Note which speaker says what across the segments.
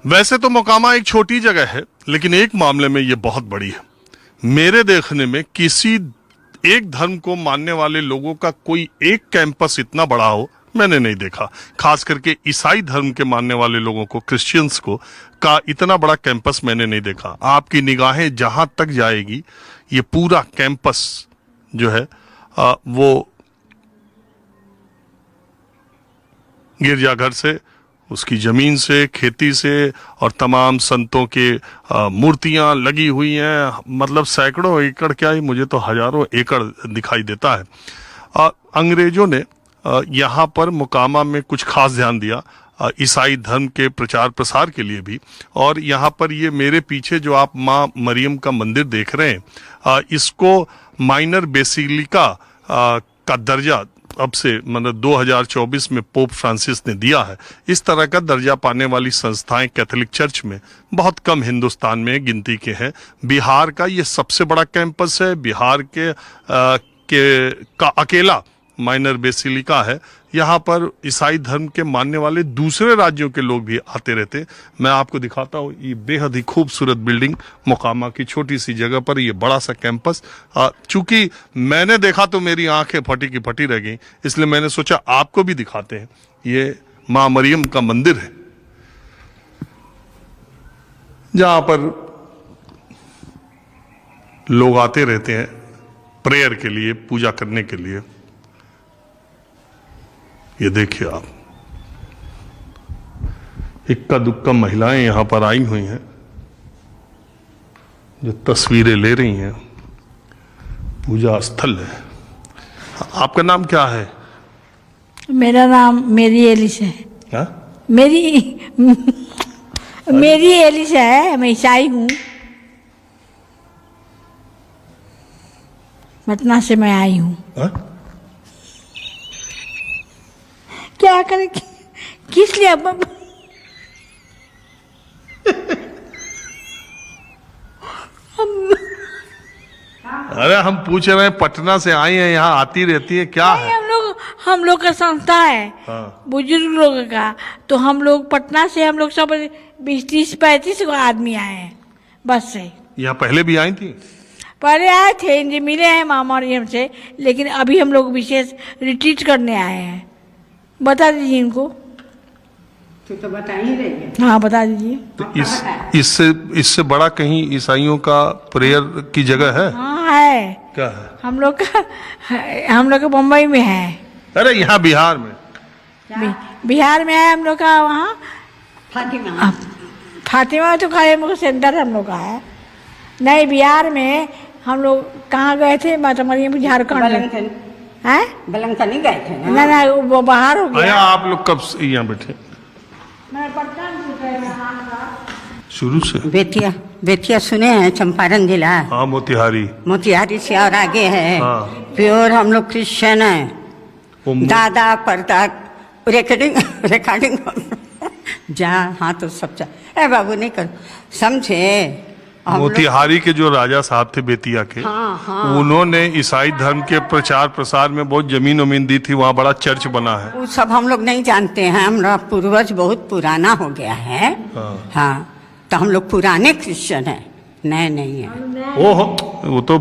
Speaker 1: वैसे तो मोकामा एक छोटी जगह है, लेकिन एक मामले में ये बहुत बड़ी है। मेरे देखने में किसी एक धर्म को मानने वाले लोगों का कोई एक कैंपस इतना बड़ा हो मैंने नहीं देखा। खास करके ईसाई धर्म के मानने वाले लोगों को, क्रिश्चियंस को का इतना बड़ा कैंपस मैंने नहीं देखा। आपकी निगाहें जहां तक जाएगी ये पूरा कैंपस जो है वो गिरजाघर से, उसकी जमीन से, खेती से और तमाम संतों के मूर्तियां लगी हुई हैं। मतलब सैकड़ों एकड़, क्या ही, मुझे तो हजारों एकड़ दिखाई देता है। अंग्रेजों ने यहाँ पर मोकामा में कुछ खास ध्यान दिया ईसाई धर्म के प्रचार प्रसार के लिए भी। और यहाँ पर ये मेरे पीछे जो आप माँ मरियम का मंदिर देख रहे हैं, इसको माइनर बेसिलिका का दर्जा अब से मतलब 2024 में पोप फ्रांसिस ने दिया है। इस तरह का दर्जा पाने वाली संस्थाएं कैथोलिक चर्च में बहुत कम हिंदुस्तान में गिनती के हैं। बिहार का ये सबसे बड़ा कैंपस है। बिहार का अकेला माइनर बेसिलिका है। यहाँ पर ईसाई धर्म के मानने वाले दूसरे राज्यों के लोग भी आते रहते। मैं आपको दिखाता हूँ ये बेहद ही खूबसूरत बिल्डिंग, मोकामा की छोटी सी जगह पर ये बड़ा सा कैंपस। चूंकि मैंने देखा तो मेरी आंखें फटी की फटी रह गई, इसलिए मैंने सोचा आपको भी दिखाते हैं। ये माँ मरियम का मंदिर है जहां पर लोग आते रहते हैं प्रेयर के लिए, पूजा करने के लिए। ये देखिए आप, इक्का दुक्का महिलाएं यहां पर आई हुई हैं जो तस्वीरें ले रही हैं। पूजा स्थल है। आपका नाम क्या है?
Speaker 2: मेरा नाम मेरी एलिस है।
Speaker 1: हा?
Speaker 2: मेरी एलिस है। मैं ईसाई हूँ। पटना से मैं आई हूँ। क्या करें, किस लिए? अब
Speaker 1: अरे हम पूछ रहे हैं, पटना से आई हैं, यहाँ आती रहती है क्या है?
Speaker 2: हम लोग का संस्था है।
Speaker 1: हाँ।
Speaker 2: बुजुर्ग लोगों का। तो हम लोग पटना से, हम लोग सब 20-30-35 आदमी आए हैं बस से।
Speaker 1: यहाँ पहले भी आई थी?
Speaker 2: पहले आए थे, इनसे मिले हैं माँ मरियम से, लेकिन अभी हम लोग विशेष रिट्रीट करने आए हैं। बता दीजिए इनको।
Speaker 3: तो बता ही रही है।
Speaker 2: हाँ, बता दीजिए।
Speaker 1: तो इससे बड़ा कहीं ईसाइयों का प्रेयर की जगह है?
Speaker 2: हाँ है।
Speaker 1: क्या है?
Speaker 2: हम लोग का मुंबई में है।
Speaker 1: अरे यहाँ बिहार में?
Speaker 2: बिहार में है हम लोग का। वहाँ फातिमा में तो खड़े हम लोग सेंटर हम लोग का है। नहीं, बिहार में हम लोग कहाँ गए थे? माता मरियम, झारखंड है।
Speaker 3: बलंग नहीं गए थे
Speaker 2: ना? ना, वो बाहर हो गया।
Speaker 1: आप लोग कब से यहाँ बैठे?
Speaker 2: मैं पटना
Speaker 1: शुरू से।
Speaker 3: बेतिया सुने हैं? चंपारण जिला।
Speaker 1: हाँ, मोतिहारी
Speaker 3: से और आगे है।
Speaker 1: हाँ।
Speaker 3: प्योर हम लोग क्रिश्चियन है। दादा परदा रिकॉर्डिंग जा। हाँ तो सब बाबू नहीं कर समझे।
Speaker 1: मोतिहारी के जो राजा साहब थे बेतिया के,
Speaker 3: हाँ।
Speaker 1: उन्होंने ईसाई धर्म के प्रचार प्रसार में बहुत जमीन उमीन दी थी। वहाँ बड़ा चर्च बना है।
Speaker 3: वो सब हम लोग नहीं जानते हैं। हमारा पूर्वज बहुत पुराना हो गया है। हाँ, तो हम लोग पुराने क्रिश्चियन हैं, नए नहीं है।
Speaker 1: वो तो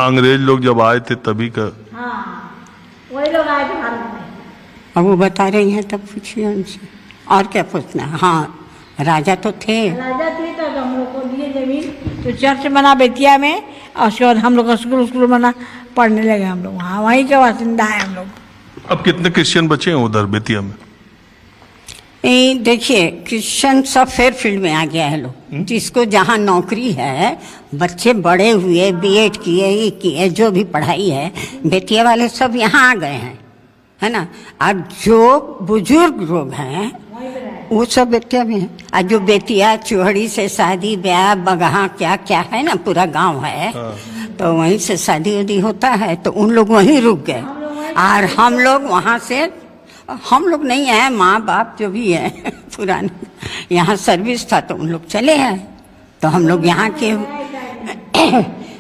Speaker 1: अंग्रेज लोग जब आए थे तभी का।
Speaker 2: वही लोग आए थे भारत में।
Speaker 3: अब वो बता रही हैं, तब पूछिए उनसे। और क्या पूछना है? हाँ, राजा तो थे।
Speaker 2: राजा थे तो हम लोग को दिए जमीन, तो चर्च बना बेतिया में। और उसके बाद हम लोग का स्कूल बना, पढ़ने लगे हम लोग वहाँ। वहीं के बासिंदा है हम लोग।
Speaker 1: अब कितने क्रिश्चियन बचे हैं उधर बेतिया में?
Speaker 3: देखिए, क्रिश्चियन सब फेयरफील्ड में आ गया है लोग। जिसको जहाँ नौकरी है, बच्चे बड़े हुए, बीएड किए, जो भी पढ़ाई है, बेतिया वाले सब यहाँ आ गए हैं, है ना। और जो बुजुर्ग लोग हैं वो सब बेतिया में है। और जो बेतिया चूहड़ी से शादी ब्याह बगहा क्या क्या है ना, पूरा गांव है। तो वहीं से शादी उदी होता है, तो उन लोग वहीं रुक गए। और हम लोग वहाँ से, हम लोग नहीं है, माँ बाप जो भी है पुराने, यहाँ सर्विस था तो उन लोग चले हैं। तो हम लोग यहाँ के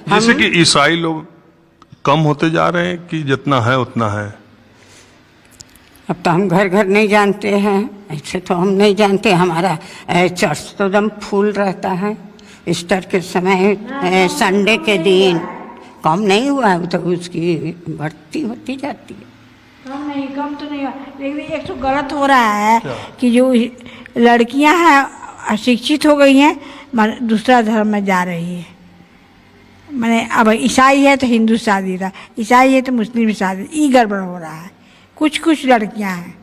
Speaker 1: जैसे कि ईसाई लोग कम होते जा रहे हैं कि जितना है उतना है?
Speaker 3: अब तो हम घर घर नहीं जानते हैं, ऐसे तो हम नहीं जानते। हमारा चर्च तो एकदम फुल रहता है ईस्टर के समय, संडे के दिन। कम नहीं हुआ है तो उसकी बढ़ती होती जाती है।
Speaker 2: कम नहीं, कम तो नहीं हुआ, लेकिन एक तो गलत हो रहा है कि जो लड़कियां हैं अशिक्षित हो गई हैं, दूसरा धर्म में जा रही है। मैंने अब ईसाई है तो हिंदू शादी रहा, ईसाई है तो मुस्लिम शादी, ये गड़बड़ हो रहा है। कुछ कुछ लड़कियां हैं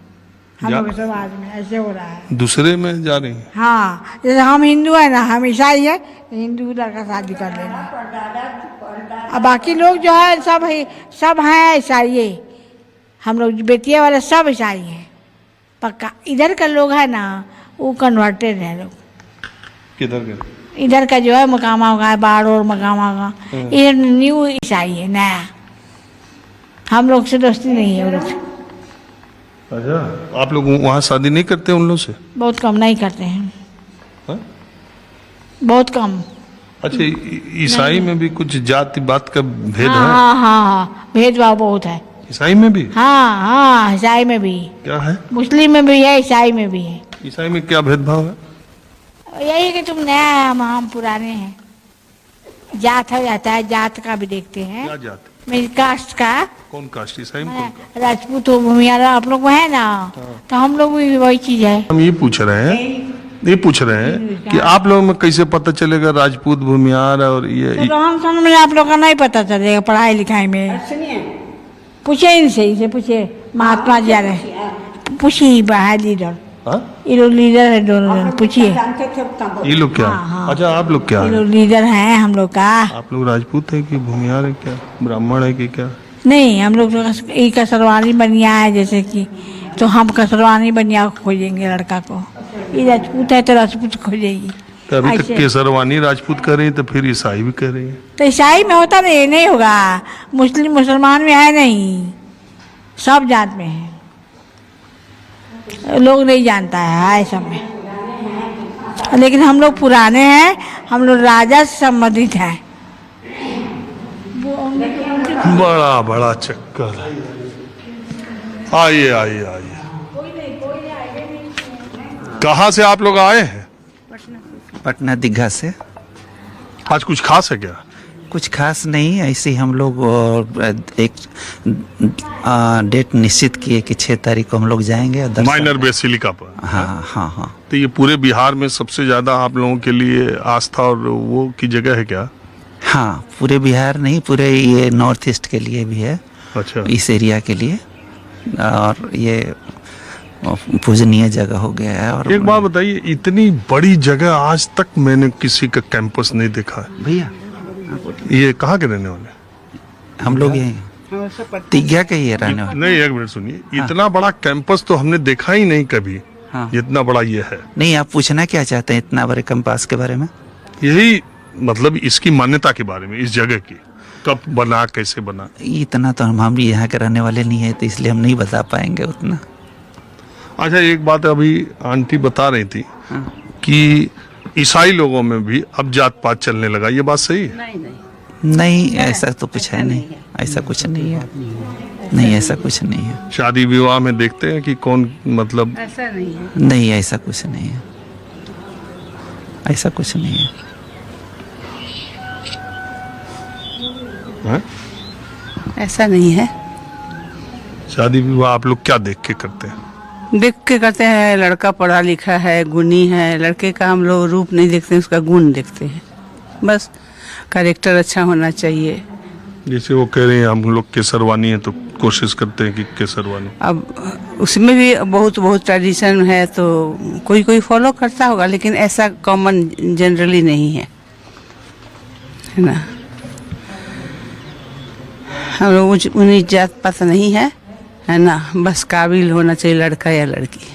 Speaker 2: हम लोग के समाज में ऐसे हो रहा है,
Speaker 1: दूसरे में जा रही हैं।
Speaker 2: हाँ, जैसे हम हिंदू है ना, हम ईसाई है तो हिंदू लड़का शादी कर लेना। अब बाकी लोग जो है सब हैं ईसाई। हम लोग बेटिया वाले सब ईसाई हैं पक्का। इधर का लोग है ना वो कन्वर्टेड है लोग।
Speaker 1: किधर के?
Speaker 2: इधर का जो है मकामा का है, बाड़ोर मकामा का, ये न्यू ईसाई है, नया। हम लोग से दोस्ती नहीं है उन लोग से।
Speaker 1: अच्छा, आप लोग वहाँ शादी नहीं करते उन लोग से?
Speaker 2: बहुत कम, नहीं करते हैं।
Speaker 1: हाँ?
Speaker 2: बहुत कम।
Speaker 1: अच्छा, ईसाई में भी कुछ जाति बात का भेद
Speaker 2: हाँ,
Speaker 1: है?
Speaker 2: हाँ हाँ हाँ, भेदभाव बहुत है
Speaker 1: ईसाई में भी?
Speaker 2: हाँ हाँ, ईसाई में भी।
Speaker 1: क्या है?
Speaker 2: मुस्लिम में भी है, ईसाई में भी है।
Speaker 1: ईसाई में क्या भेदभाव है?
Speaker 2: यही है कि तुम नया है, हम पुराने हैं। जात हो जाता है, जात का भी देखते हैं।
Speaker 1: क्या जात?
Speaker 2: मेरी कास्ट का।
Speaker 1: कौन कास्ट? ईसाई में कौन कास्ट?
Speaker 2: राजपूत हो, भूमियार आप लोग है ना, तो हम लोग भी वही चीज है।
Speaker 1: हम ये पूछ रहे हैं कि आप लोगों में कैसे पता चलेगा राजपूत, भूमियार और ये
Speaker 2: तो रहन सहन में आप लोग का नहीं पता चलेगा, पढ़ाई लिखाई में। पूछे इनसे पूछे, महात्मा जी आ रहे, पूछिए बाहर लीडर।
Speaker 1: हाँ?
Speaker 2: ये लोग लीडर है दोनों जन, पूछिए।
Speaker 1: ये लोग क्या?
Speaker 2: हाँ, हाँ।
Speaker 1: अच्छा, आप लोग क्या
Speaker 2: ये
Speaker 1: है?
Speaker 2: लोग लीडर हैं हम लोग का।
Speaker 1: आप लोग राजपूत है कि भूमियार है, क्या ब्राह्मण है कि क्या?
Speaker 2: नहीं, हम लोग एक कसरवानी बनिया है जैसे कि, तो हम कसरवानी बनिया खोजेंगे लड़का को। ये राजपूत है तो राजपूत खोजेगी।
Speaker 1: तो अभी तक
Speaker 2: ऐसे।
Speaker 1: केसरवानी राजपूत कर रही है, तो फिर ईसाई भी कर रही है।
Speaker 2: तो ईसाई में होता नहीं होगा, मुस्लिम मुसलमान में है नहीं, सब जात में है। लोग नहीं जानता है सब में, लेकिन हम लोग पुराने हैं, हम लोग राजा से संबंधित हैं।
Speaker 1: बड़ा बड़ा चक्कर है। आइए आइए आइए। कहाँ से आप लोग आए हैं?
Speaker 4: पटना दीघा से।
Speaker 1: आज कुछ खास है क्या?
Speaker 4: कुछ खास नहीं, ऐसे ही हम लोग एक डेट निश्चित किए कि 6 तारीख को हम लोग जाएंगे और
Speaker 1: माइनर बेसिलिका पर।
Speaker 4: हाँ हाँ हाँ।
Speaker 1: तो ये पूरे बिहार में सबसे ज्यादा आप लोगों के लिए आस्था और वो की जगह है क्या?
Speaker 4: हाँ, पूरे बिहार नहीं, पूरे ये नॉर्थ ईस्ट के लिए भी है।
Speaker 1: अच्छा।
Speaker 4: इस एरिया के लिए, और ये पूजनीय जगह हो गया है। और
Speaker 1: एक बात बताइए, इतनी बड़ी जगह आज तक मैंने किसी का कैंपस नहीं देखा है।
Speaker 4: भैया,
Speaker 1: ये कहाँ के रहने वाले?
Speaker 4: हम लोग यही दीघा के ही रहने वाले।
Speaker 1: नहीं, एक मिनट सुनिए, इतना बड़ा कैंपस तो हमने देखा ही नहीं कभी।
Speaker 4: हाँ।
Speaker 1: जितना बड़ा ये है।
Speaker 4: नहीं, आप पूछना क्या चाहते हैं इतना बड़े कैंपस के बारे में?
Speaker 1: यही मतलब इसकी मान्यता के बारे में, इस जगह की, कब बना, कैसे बना?
Speaker 4: इतना तो हम भी यहाँ के रहने वाले नहीं है, तो इसलिए हम नहीं बता पाएंगे उतना।
Speaker 1: अच्छा, एक बात अभी आंटी बता रही थी कि ईसाई लोगों में भी अब जात पात चलने लगा, ये बात सही है?
Speaker 4: नहीं, ऐसा तो कुछ है नहीं, ऐसा कुछ नहीं है। नहीं, ऐसा कुछ नहीं है।
Speaker 1: शादी विवाह में देखते हैं कि कौन, मतलब
Speaker 3: ऐसा नहीं है।
Speaker 4: नहीं, ऐसा कुछ नहीं है, ऐसा कुछ नहीं है।
Speaker 1: है?
Speaker 5: ऐसा नहीं है।
Speaker 1: शादी विवाह आप लोग क्या देख के करते हैं?
Speaker 5: देख के करते हैं, लड़का पढ़ा लिखा है, गुणी है। लड़के का हम लोग रूप नहीं देखते, उसका गुण देखते हैं। बस कैरेक्टर अच्छा होना चाहिए।
Speaker 1: जैसे वो कह रहे हैं हम लोग केसरवानी है, तो कोशिश करते हैं कि केसरवानी।
Speaker 5: अब उसमें भी बहुत बहुत ट्रेडिशन है, तो कोई कोई फॉलो करता होगा, लेकिन ऐसा कॉमन जनरली नहीं है ना। हम लोग उन्हीं जात पात नहीं है ना। बस काबिल होना चाहिए लड़का या लड़की,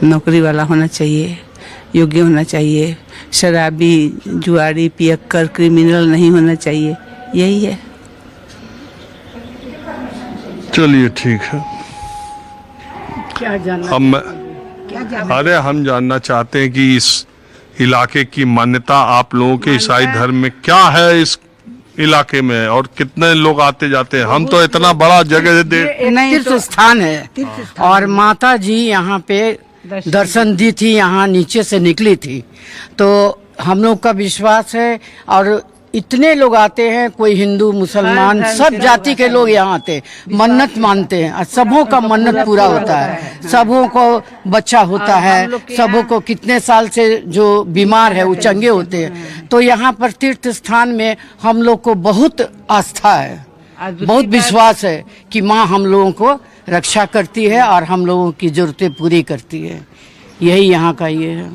Speaker 5: नौकरी वाला होना चाहिए, योग्य होना चाहिए, शराबी, जुआरी, पियक्कर, क्रिमिनल नहीं होना चाहिए। यही है।
Speaker 1: चलिए ठीक है।
Speaker 3: क्या जानना?
Speaker 1: अरे हम जानना चाहते हैं कि इस इलाके की मान्यता आप लोगों के ईसाई धर्म में क्या है, इस इलाके में, और कितने लोग आते जाते हैं। हम तो इतना बड़ा जगह दे
Speaker 6: नहीं तीर्थ स्थान है और माता जी यहाँ पे दर्शन दी थी, यहाँ नीचे से निकली थी। तो हम लोग का विश्वास है और इतने लोग आते हैं, कोई हिंदू मुसलमान सब जाति के लोग यहाँ आते हैं, मन्नत मानते हैं और सबों का मन्नत पूरा होता है। सबों को बच्चा होता है, सबों को कितने साल से जो बीमार है वो चंगे होते हैं। तो यहाँ पर तीर्थ स्थान में हम लोग को बहुत आस्था है, बहुत विश्वास है कि माँ हम लोगों को रक्षा करती है और हम लोगों की जरूरतें पूरी करती है। यही यहाँ का ये है।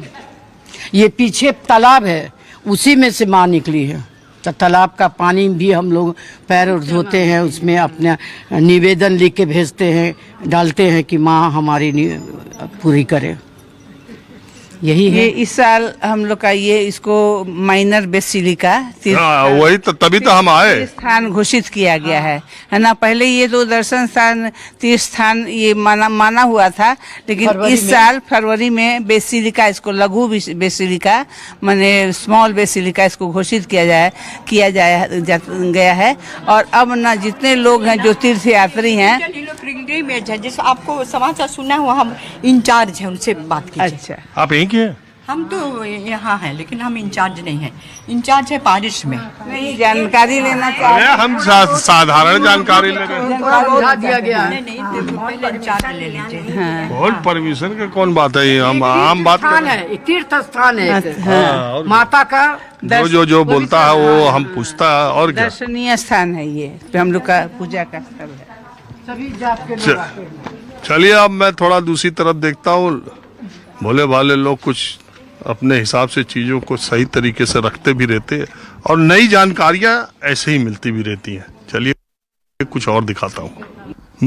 Speaker 6: ये पीछे तालाब है, उसी में से माँ निकली है। तो तालाब का पानी भी हम लोग पैर और धोते हैं, उसमें अपना निवेदन लिख के भेजते हैं, डालते हैं कि माँ हमारी पूरी करे। यही
Speaker 5: ये
Speaker 6: है।
Speaker 5: इस साल हम लोग का ये इसको माइनर बेसिलिका
Speaker 1: वही तो, तभी तो हम आए।
Speaker 5: स्थान घोषित किया गया है ना। पहले ये तो दर्शन स्थान तीर्थ स्थान ये माना हुआ था, लेकिन इस साल फरवरी में बेसिलिका, इसको लघु बेसिलिका माने स्मॉल बेसिलिका इसको घोषित किया गया है। और अब ना जितने लोग हैं जो तीर्थ यात्री हैं,
Speaker 7: पिलग्रिमेज है, जैसे आपको समाचार सुना हुआ, हम इंचार्ज हैं, उनसे बात कीजिए।
Speaker 5: अच्छा,
Speaker 1: आप यहीं के हैं?
Speaker 7: हम तो यहाँ हैं, लेकिन हम इंचार्ज नहीं हैं। इंचार्ज है पारिश में।
Speaker 5: नहीं जानकारी लेना
Speaker 1: अरे
Speaker 5: चाहिए।
Speaker 1: हम साधारण जानकारी ले रहे हैं।
Speaker 6: दिया गया है।
Speaker 7: नहीं पहले इंचार्ज ले लीजिए।
Speaker 1: और परमिशन का कौन बात है, ये हम आम बात कर
Speaker 6: स्थान
Speaker 1: रहे हैं।
Speaker 6: है, तीर्थ स्थान है,
Speaker 1: हाँ, और
Speaker 6: माता का
Speaker 1: जो बोलता है वो हम पूछता है। और क्या,
Speaker 5: दर्शनीय स्थान है ये, तो हम लोग का पूजा का स्थल है।
Speaker 6: सभी जात के लोग आते हैं।
Speaker 1: चलिए अब मैं थोड़ा दूसरी तरफ देखता हूँ। भोले भाले लोग कुछ अपने हिसाब से चीज़ों को सही तरीके से रखते भी रहते हैं और नई जानकारियाँ ऐसे ही मिलती भी रहती हैं। चलिए कुछ और दिखाता हूँ।